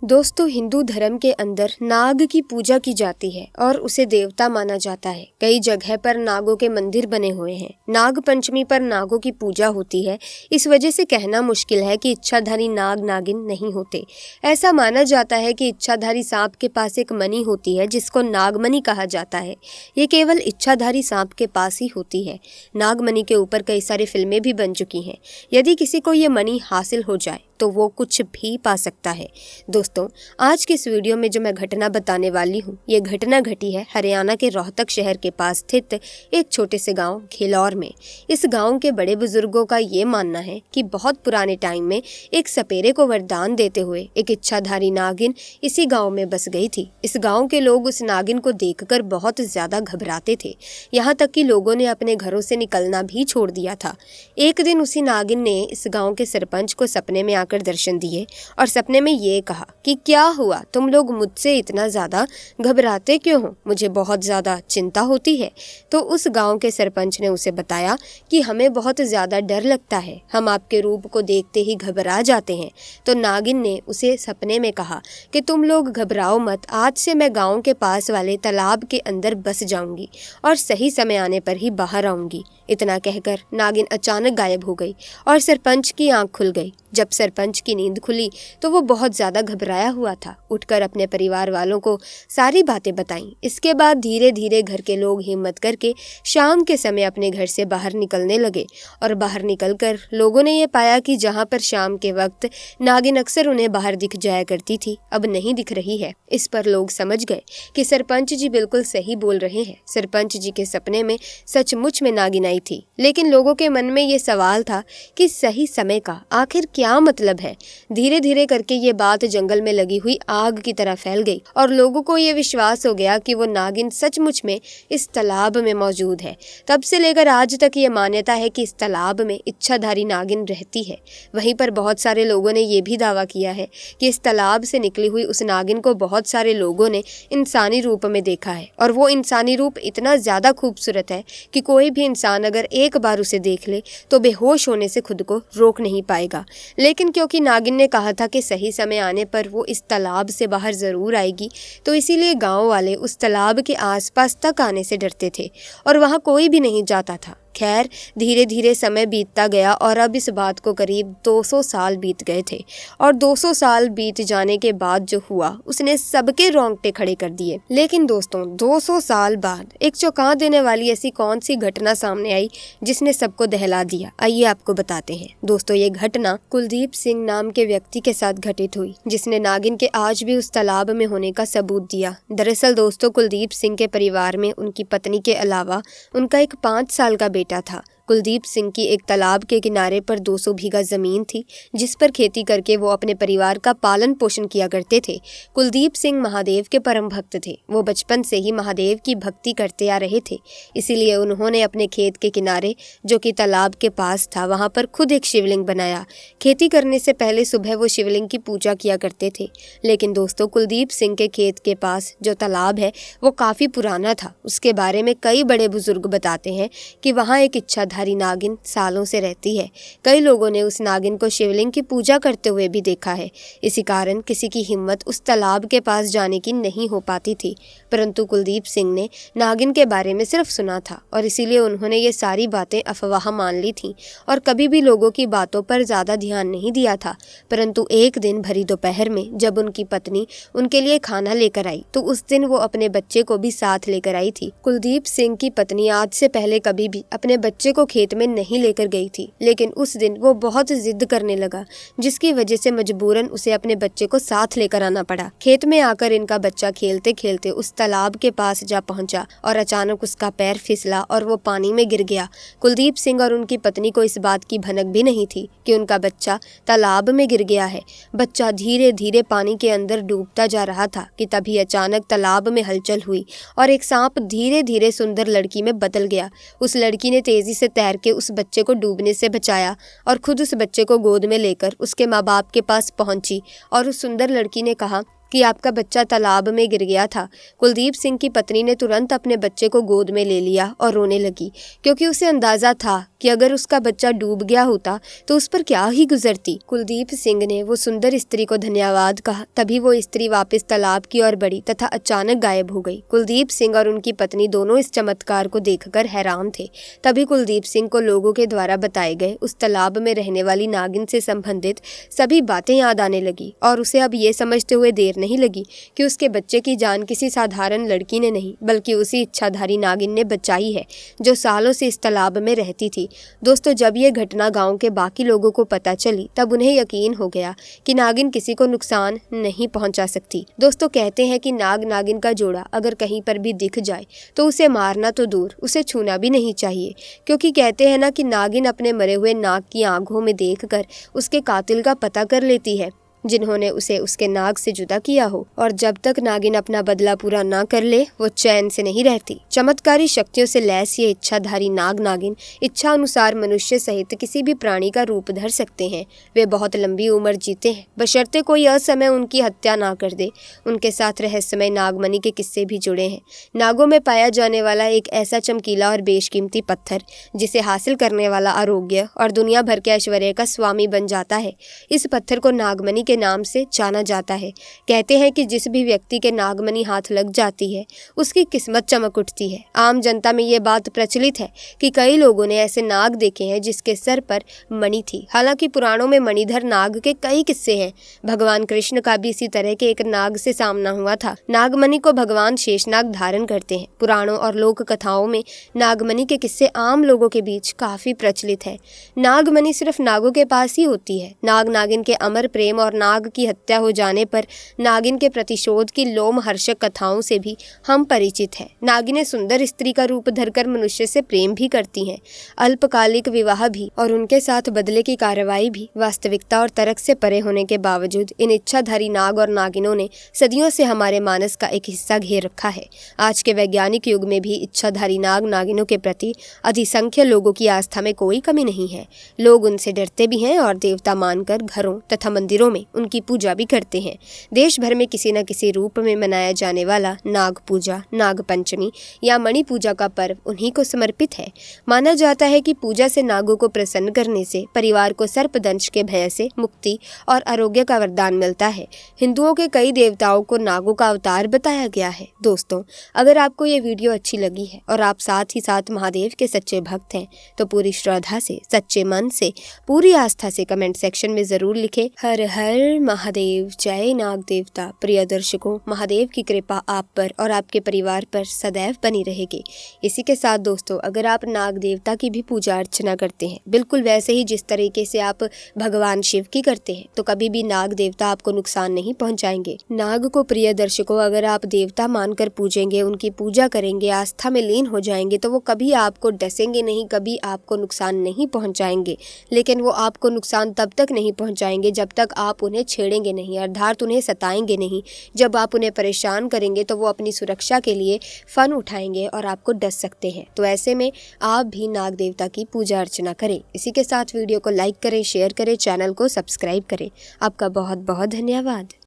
दोस्तों, हिंदू धर्म के अंदर नाग की पूजा की जाती है और उसे देवता माना जाता है। कई जगह पर नागों के मंदिर बने हुए हैं। नाग पंचमी पर नागों की पूजा होती है। इस वजह से कहना मुश्किल है कि इच्छाधारी नाग नागिन नहीं होते। ऐसा माना जाता है कि इच्छाधारी सांप के पास एक मणि होती है जिसको नागमणि कहा जाता है। ये केवल इच्छाधारी सांप के पास ही होती है। नागमणि के ऊपर कई सारी फिल्में भी बन चुकी हैं। यदि किसी को ये मणि हासिल हो जाए तो वो कुछ भी पा सकता है। दोस्तों, आज के इस वीडियो में जो मैं घटना बताने वाली हूँ, ये घटना घटी है हरियाणा के रोहतक शहर के पास स्थित एक छोटे से गांव घेलौर में। इस गांव के बड़े बुजुर्गों का ये मानना है कि बहुत पुराने टाइम में एक सपेरे को वरदान देते हुए एक इच्छाधारी नागिन इसी गांव में बस गई थी। इस गांव के लोग उस नागिन को देखकर बहुत ज्यादा घबराते थे, यहाँ तक कि लोगों ने अपने घरों से निकलना भी छोड़ दिया था। एक दिन उसी नागिन ने इस गाँव के सरपंच को सपने में आकर दर्शन दिए और सपने में ये कहा कि क्या हुआ, तुम लोग मुझसे इतना ज़्यादा घबराते क्यों हो? मुझे बहुत ज़्यादा चिंता होती है। तो उस गांव के सरपंच ने उसे बताया कि हमें बहुत ज़्यादा डर लगता है, हम आपके रूप को देखते ही घबरा जाते हैं। तो नागिन ने उसे सपने में कहा कि तुम लोग घबराओ मत, आज से मैं गाँव के पास वाले तालाब के अंदर बस जाऊंगी और सही समय आने पर ही बाहर आऊंगी। इतना कहकर नागिन अचानक गायब हो गई और सरपंच की आंख खुल गई। जब सरपंच की नींद खुली तो वो बहुत ज़्यादा घबराया हुआ था। उठकर अपने परिवार वालों को सारी बातें बताईं। इसके बाद धीरे धीरे घर के लोग हिम्मत करके शाम के समय अपने घर से बाहर निकलने लगे और बाहर निकलकर लोगों ने ये पाया कि जहाँ पर शाम के वक्त नागिन अक्सर उन्हें बाहर दिख जाया करती थी, अब नहीं दिख रही है। इस पर लोग समझ गए कि सरपंच जी बिल्कुल सही बोल रहे हैं। सरपंच जी के सपने में सचमुच में नागिन आई थी। लेकिन लोगों के मन में ये सवाल था कि सही समय का आखिर क्या मतलब है। धीरे धीरे करके ये बात जंगल में लगी हुई आग की तरह फैल गई और लोगों को ये विश्वास हो गया कि वो नागिन सचमुच में इस तालाब में मौजूद है। तब से लेकर आज तक ये मान्यता है कि इस तालाब में इच्छाधारी नागिन रहती है। वहीं पर बहुत सारे लोगों ने ये भी दावा किया है कि इस तालाब से निकली हुई उस नागिन को बहुत सारे लोगों ने इंसानी रूप में देखा है और वो इंसानी रूप इतना ज़्यादा खूबसूरत है कि कोई भी इंसान अगर एक बार उसे देख ले तो बेहोश होने से खुद को रोक नहीं पाएगा। लेकिन क्योंकि नागिन ने कहा था कि सही समय आने पर वो इस तालाब से बाहर ज़रूर आएगी, तो इसीलिए गांव वाले उस तालाब के आसपास तक आने से डरते थे और वहाँ कोई भी नहीं जाता था। खैर, धीरे धीरे समय बीतता गया और अब इस बात को करीब 200 साल बीत गए थे और 200 साल बीत जाने के बाद जो हुआ उसने सबके रोंगटे खड़े कर दिए। लेकिन दोस्तों, 200 साल बाद एक चौंका देने वाली ऐसी कौन सी घटना सामने आई जिसने सबको दहला दिया? आइए आपको बताते हैं। दोस्तों, ये घटना कुलदीप सिंह नाम के व्यक्ति के साथ घटित हुई जिसने नागिन के आज भी उस तालाब में होने का सबूत दिया। दरअसल दोस्तों, कुलदीप सिंह के परिवार में उनकी पत्नी के अलावा उनका एक 5 साल का बेटा था। कुलदीप सिंह की एक तालाब के किनारे पर 200 बीघा जमीन थी जिस पर खेती करके वो अपने परिवार का पालन पोषण किया करते थे। कुलदीप सिंह महादेव के परम भक्त थे। वो बचपन से ही महादेव की भक्ति करते आ रहे थे। इसीलिए उन्होंने अपने खेत के किनारे, जो कि तालाब के पास था, वहाँ पर खुद एक शिवलिंग बनाया। खेती करने से पहले सुबह वो शिवलिंग की पूजा किया करते थे। लेकिन दोस्तों, कुलदीप सिंह के खेत के पास जो तालाब है वो काफ़ी पुराना था। उसके बारे में कई बड़े बुजुर्ग बताते हैं कि वहाँ एक इच्छाधारी नागिन सालों से रहती है। कई लोगों ने उस नागिन को शिवलिंग की पूजा करते हुए भी देखा है। इसी कारण किसी की हिम्मत उस तालाब के पास जाने की नहीं हो पाती थी। परंतु कुलदीप सिंह ने नागिन के बारे में सिर्फ सुना था और इसीलिए उन्होंने ये सारी बातें अफवाह मान ली थी और कभी भी लोगों की बातों पर ज़्यादा ध्यान नहीं दिया था। परंतु एक दिन भरी दोपहर में जब उनकी पत्नी उनके लिए खाना लेकर आई तो उस दिन वो अपने बच्चे को भी साथ लेकर आई थी। कुलदीप सिंह की पत्नी आज से पहले कभी भी अपने बच्चे को खेत में नहीं लेकर गई थी, लेकिन उस दिन वो बहुत जिद करने लगा जिसकी वजह से मजबूरन उसे अपने बच्चे को साथ लेकर आना पड़ा। खेत में आकर इनका बच्चा खेलते खेलते उस तालाब के पास जा पहुंचा और अचानक उसका पैर फिसला और वो पानी में गिर गया। कुलदीप सिंह और उनकी पत्नी को इस बात की भनक भी नहीं थी कि उनका बच्चा तालाब में गिर गया है। बच्चा धीरे धीरे पानी के अंदर डूबता जा रहा था कि तभी अचानक तालाब में हलचल हुई और एक सांप धीरे धीरे सुंदर लड़की में बदल गया। उस लड़की ने तेजी से तैर के उस बच्चे को डूबने से बचाया और खुद उस बच्चे को गोद में लेकर उसके माँ बाप के पास पहुंची और उस सुंदर लड़की ने कहा कि आपका बच्चा तालाब में गिर गया था। कुलदीप सिंह की पत्नी ने तुरंत अपने बच्चे को गोद में ले लिया और रोने लगी, क्योंकि उसे अंदाजा था कि अगर उसका बच्चा डूब गया होता तो उस पर क्या ही गुजरती। कुलदीप सिंह ने वो सुंदर स्त्री को धन्यवाद कहा। तभी वो स्त्री वापस तालाब की ओर बढ़ी तथा अचानक गायब हो गई। कुलदीप सिंह और उनकी पत्नी दोनों इस चमत्कार को देखकर हैरान थे। तभी कुलदीप सिंह को लोगों के द्वारा बताए गए उस तालाब में रहने वाली नागिन से संबंधित सभी बातें याद आने लगी और उसे अब ये समझते हुए देर नहीं लगी कि उसके बच्चे की जान किसी साधारण लड़की ने नहीं बल्कि उसी इच्छाधारी नागिन ने बचाई है, जो सालों से इस तालाब में रहती थी। दोस्तों, जब ये घटना गांव के बाकी लोगों को पता चली तब उन्हें यकीन हो गया कि नागिन किसी को नुकसान नहीं पहुंचा सकती। दोस्तों, कहते हैं कि नाग नागिन का जोड़ा अगर कहीं पर भी दिख जाए तो उसे मारना तो दूर, उसे छूना भी नहीं चाहिए, क्योंकि कहते हैं ना कि नागिन अपने मरे हुए नाग की आंखों में देखकर उसके कातिल का पता कर लेती है, जिन्होंने उसे उसके नाग से जुदा किया हो। और जब तक नागिन अपना बदला पूरा ना कर ले वो चैन से नहीं रहती। चमत्कारी शक्तियों से लैस ये इच्छाधारी नाग नागिन इच्छा अनुसार मनुष्य सहित किसी भी प्राणी का रूप धर सकते हैं। वे बहुत लंबी उम्र जीते हैं, बशर्ते कोई असमय उनकी हत्या ना कर दे। उनके साथ रहस्यमय नागमणि के किस्से भी जुड़े हैं। नागों में पाया जाने वाला एक ऐसा चमकीला और बेशकीमती पत्थर जिसे हासिल करने वाला आरोग्य और दुनिया भर के ऐश्वर्य का स्वामी बन जाता है। इस पत्थर को नागमणि के नाम से जाना जाता है। कहते हैं कि जिस भी व्यक्ति के नागमणि हाथ लग जाती है उसकी किस्मत चमक उठती है। आम जनता में ये बात प्रचलित है कि कई लोगों ने ऐसे नाग देखे हैं जिसके सर पर मणि थी। हालांकि पुराणों में मणिधर नाग के कई किस्से हैं। भगवान कृष्ण का भी इसी तरह के एक नाग से सामना हुआ था। नागमणि को भगवान शेषनाग धारण करते हैं। पुराणों और लोक कथाओं में नागमणि के किस्से आम लोगों के बीच काफी प्रचलित है। नागमणि सिर्फ नागों के पास ही होती है। नाग नागिन के अमर प्रेम और नाग की हत्या हो जाने पर नागिन के प्रतिशोध की लोमहर्षक कथाओं से भी हम परिचित हैं। नागिनें सुंदर स्त्री का रूप धरकर मनुष्य से प्रेम भी करती हैं। अल्पकालिक विवाह भी और उनके साथ बदले की कार्रवाई भी वास्तविकता और तर्क से परे होने के बावजूद इन इच्छाधारी नाग और नागिनों ने सदियों से हमारे मानस का एक हिस्सा घेर रखा है। आज के वैज्ञानिक युग में भी इच्छाधारी नाग नागिनों के प्रति अधिसंख्य लोगों की आस्था में कोई कमी नहीं है। लोग उनसे डरते भी हैं और देवता मानकर घरों तथा मंदिरों में उनकी पूजा भी करते हैं। देश भर में किसी न किसी रूप में मनाया जाने वाला नाग पूजा, नाग पंचमी या मणि पूजा का पर्व उन्हीं को समर्पित है। माना जाता है कि पूजा से नागों को प्रसन्न करने से परिवार को सर्पदंश के भय से मुक्ति और आरोग्य का वरदान मिलता है। हिंदुओं के कई देवताओं को नागों का अवतार बताया गया है। दोस्तों, अगर आपको ये वीडियो अच्छी लगी है और आप साथ ही साथ महादेव के सच्चे भक्त हैं तो पूरी श्रद्धा से, सच्चे मन से, पूरी आस्था से कमेंट सेक्शन में जरूर लिखें हर हर महादेव, जय नाग देवता। प्रिय दर्शकों, महादेव की कृपा आप पर और आपके परिवार पर सदैव बनी रहेगी। इसी के साथ दोस्तों, अगर आप नाग देवता की भी पूजा अर्चना करते हैं बिल्कुल वैसे ही जिस तरीके से आप भगवान शिव की करते हैं तो कभी भी नाग देवता आपको नुकसान नहीं पहुंचाएंगे। नाग को प्रिय दर्शकों अगर आप देवता मानकर पूजेंगे, उनकी पूजा करेंगे, आस्था में लीन हो जाएंगे तो वो कभी आपको डसेंगे नहीं, कभी आपको नुकसान नहीं पहुंचाएंगे। लेकिन वो आपको नुकसान तब तक नहीं पहुंचाएंगे जब तक आप उन्हें छेड़ेंगे नहीं, अर्थात उन्हें सताएंगे नहीं। जब आप उन्हें परेशान करेंगे तो वो अपनी सुरक्षा के लिए फन उठाएंगे और आपको डस सकते हैं। तो ऐसे में आप भी नाग देवता की पूजा अर्चना करें। इसी के साथ वीडियो को लाइक करें, शेयर करें, चैनल को सब्सक्राइब करें। आपका बहुत बहुत धन्यवाद।